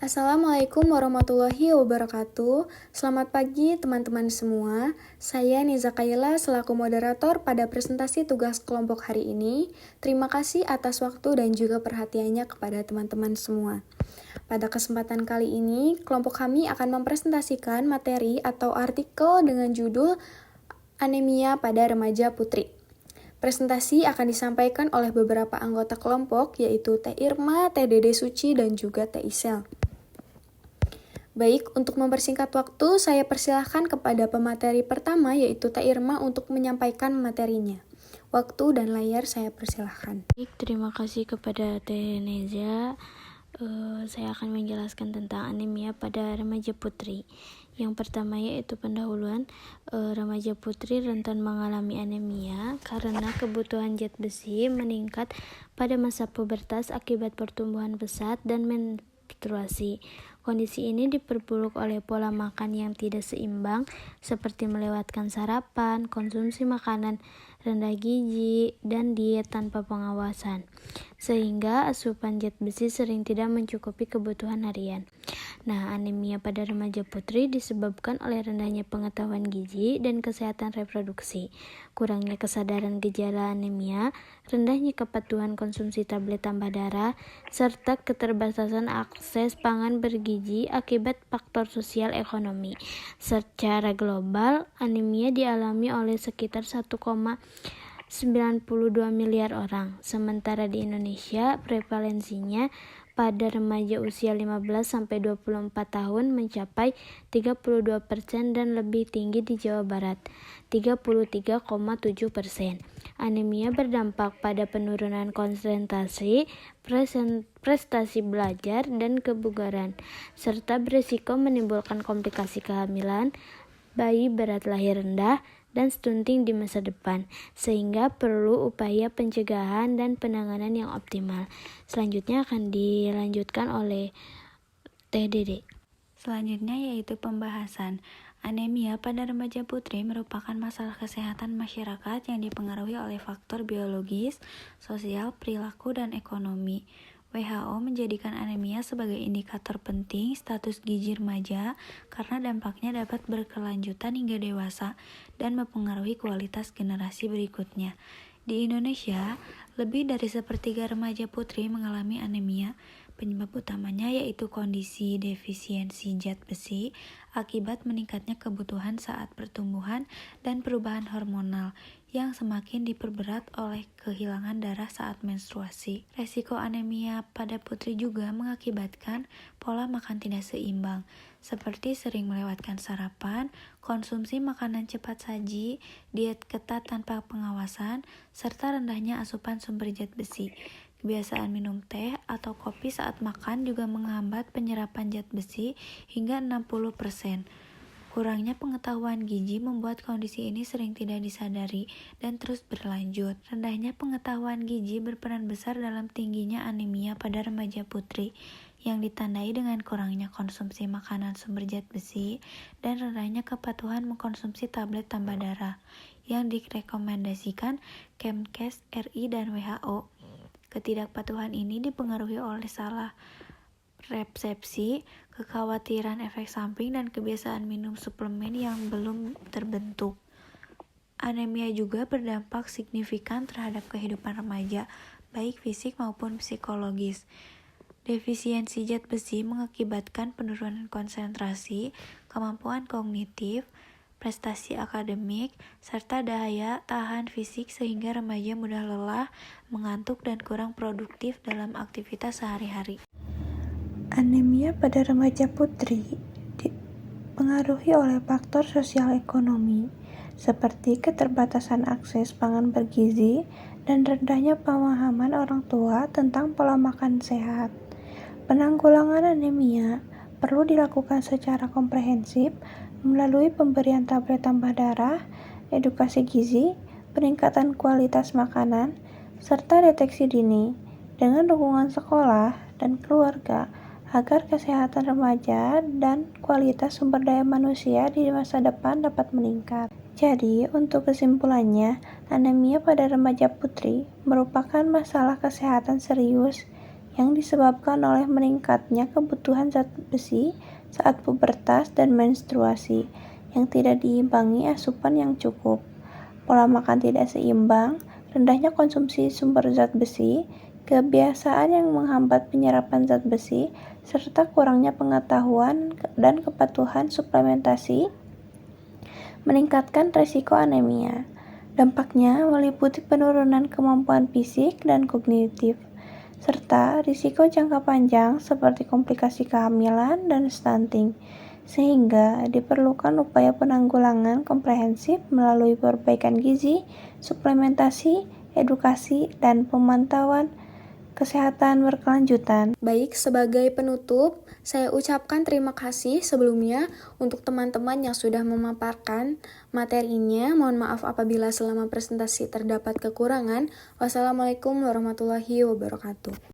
Assalamualaikum warahmatullahi wabarakatuh. Selamat pagi teman-teman semua. Saya Niza Kaila selaku moderator pada presentasi tugas kelompok hari ini. Terima kasih atas waktu dan juga perhatiannya kepada teman-teman semua. Pada kesempatan kali ini, kelompok kami akan mempresentasikan materi atau artikel dengan judul Anemia pada Remaja Putri. Presentasi akan disampaikan oleh beberapa anggota kelompok, yaitu Teh Irma, Teh Dede Suci, dan juga Teh Isel. Baik, untuk mempersingkat waktu, saya persilahkan kepada pemateri pertama, yaitu Teh Irma, untuk menyampaikan materinya. Waktu dan layar saya persilahkan. Baik, terima kasih kepada Teh Neza. Saya akan menjelaskan tentang anemia pada remaja putri. Yang pertama yaitu pendahuluan. Remaja putri rentan mengalami anemia karena kebutuhan zat besi meningkat pada masa pubertas akibat pertumbuhan pesat dan menstruasi. Kondisi ini diperburuk oleh pola makan yang tidak seimbang, seperti melewatkan sarapan, konsumsi makanan rendah gizi, dan diet tanpa pengawasan, sehingga asupan zat besi sering tidak mencukupi kebutuhan harian. Nah, anemia pada remaja putri disebabkan oleh rendahnya pengetahuan gizi dan kesehatan reproduksi, kurangnya kesadaran gejala anemia, rendahnya kepatuhan konsumsi tablet tambah darah, serta keterbatasan akses pangan bergizi akibat faktor sosial ekonomi. Secara global, anemia dialami oleh sekitar 1,92 miliar orang, sementara di Indonesia prevalensinya pada remaja usia 15-24 tahun mencapai 32% dan lebih tinggi di Jawa Barat, 33,7%. Anemia berdampak pada penurunan konsentrasi, prestasi belajar, dan kebugaran, serta berisiko menimbulkan komplikasi kehamilan, bayi berat lahir rendah, dan stunting di masa depan, sehingga perlu upaya pencegahan dan penanganan yang optimal. Selanjutnya akan dilanjutkan oleh Teh Dede. Selanjutnya yaitu pembahasan. Anemia pada remaja putri merupakan masalah kesehatan masyarakat yang dipengaruhi oleh faktor biologis, sosial, perilaku, dan ekonomi. WHO menjadikan anemia sebagai indikator penting status gizi remaja karena dampaknya dapat berkelanjutan hingga dewasa dan mempengaruhi kualitas generasi berikutnya. Di Indonesia, lebih dari sepertiga remaja putri mengalami anemia. Penyebab utamanya yaitu kondisi defisiensi zat besi akibat meningkatnya kebutuhan saat pertumbuhan dan perubahan hormonal yang semakin diperberat oleh kehilangan darah saat menstruasi. Resiko anemia pada putri juga mengakibatkan pola makan tidak seimbang, seperti sering melewatkan sarapan, konsumsi makanan cepat saji, diet ketat tanpa pengawasan, serta rendahnya asupan sumber zat besi. Kebiasaan minum teh atau kopi saat makan juga menghambat penyerapan zat besi hingga 60%. Kurangnya pengetahuan gizi membuat kondisi ini sering tidak disadari dan terus berlanjut. Rendahnya pengetahuan gizi berperan besar dalam tingginya anemia pada remaja putri, yang ditandai dengan kurangnya konsumsi makanan sumber zat besi dan rendahnya kepatuhan mengkonsumsi tablet tambah darah, yang direkomendasikan Kemkes RI dan WHO. Ketidakpatuhan ini dipengaruhi oleh salah resepsi, kekhawatiran efek samping, dan kebiasaan minum suplemen yang belum terbentuk. Anemia juga berdampak signifikan terhadap kehidupan remaja, baik fisik maupun psikologis. Defisiensi zat besi mengakibatkan penurunan konsentrasi, kemampuan kognitif, prestasi akademik, serta daya tahan fisik sehingga remaja mudah lelah, mengantuk, dan kurang produktif dalam aktivitas sehari-hari. Anemia pada remaja putri dipengaruhi oleh faktor sosial ekonomi, seperti keterbatasan akses pangan bergizi dan rendahnya pemahaman orang tua tentang pola makan sehat. Penanggulangan anemia perlu dilakukan secara komprehensif melalui pemberian tablet tambah darah, edukasi gizi, peningkatan kualitas makanan, serta deteksi dini dengan dukungan sekolah dan keluarga agar kesehatan remaja dan kualitas sumber daya manusia di masa depan dapat meningkat. Jadi, untuk kesimpulannya, anemia pada remaja putri merupakan masalah kesehatan serius yang disebabkan oleh meningkatnya kebutuhan zat besi saat pubertas dan menstruasi yang tidak diimbangi asupan yang cukup. Pola makan tidak seimbang, rendahnya konsumsi sumber zat besi, kebiasaan yang menghambat penyerapan zat besi, serta kurangnya pengetahuan dan kepatuhan suplementasi meningkatkan risiko anemia. Dampaknya meliputi penurunan kemampuan fisik dan kognitif, serta risiko jangka panjang seperti komplikasi kehamilan dan stunting, sehingga diperlukan upaya penanggulangan komprehensif melalui perbaikan gizi, suplementasi, edukasi, dan pemantauan kesehatan berkelanjutan. Baik, sebagai penutup, saya ucapkan terima kasih sebelumnya untuk teman-teman yang sudah memaparkan materinya. Mohon maaf apabila selama presentasi terdapat kekurangan. Wassalamualaikum warahmatullahi wabarakatuh.